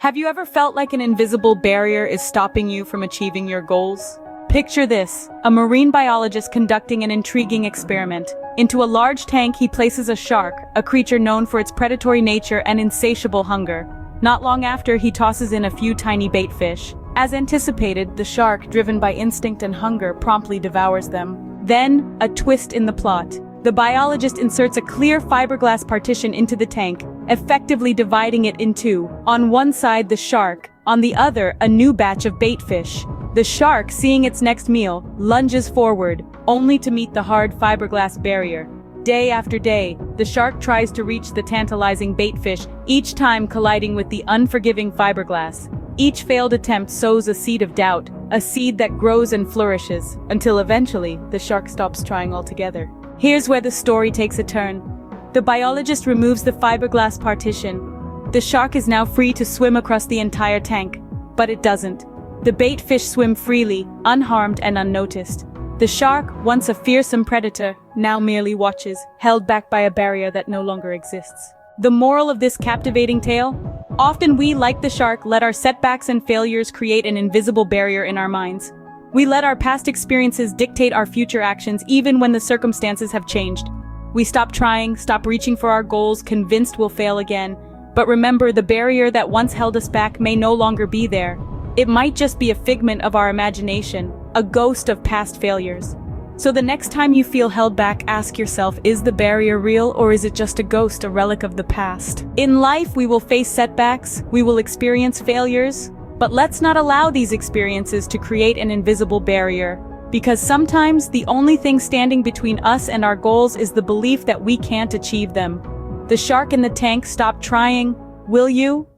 Have you ever felt like an invisible barrier is stopping you from achieving your goals? Picture this, a marine biologist conducting an intriguing experiment. Into a large tank he places a shark, a creature known for its predatory nature and insatiable hunger. Not long after, he tosses in a few tiny bait fish. As anticipated, the shark, driven by instinct and hunger, promptly devours them. Then, a twist in the plot. The biologist inserts a clear fiberglass partition into the tank, effectively dividing it in two. On one side, the shark, on the other, a new batch of bait fish. The shark, seeing its next meal, lunges forward, only to meet the hard fiberglass barrier. Day after day, the shark tries to reach the tantalizing bait fish, each time colliding with the unforgiving fiberglass. Each failed attempt sows a seed of doubt, a seed that grows and flourishes, until eventually, the shark stops trying altogether. Here's where the story takes a turn. The biologist removes the fiberglass partition. The shark is now free to swim across the entire tank, but it doesn't. The bait fish swim freely, unharmed and unnoticed. The shark, once a fearsome predator, now merely watches, held back by a barrier that no longer exists. The moral of this captivating tale? Often we, like the shark, let our setbacks and failures create an invisible barrier in our minds. We let our past experiences dictate our future actions even when the circumstances have changed. We stop trying, stop reaching for our goals, convinced we'll fail again. But remember, the barrier that once held us back may no longer be there. It might just be a figment of our imagination, a ghost of past failures. So the next time you feel held back, ask yourself, is the barrier real or is it just a ghost, a relic of the past? In life, we will face setbacks, we will experience failures, but let's not allow these experiences to create an invisible barrier, because sometimes the only thing standing between us and our goals is the belief that we can't achieve them. The shark in the tank stopped trying. Will you?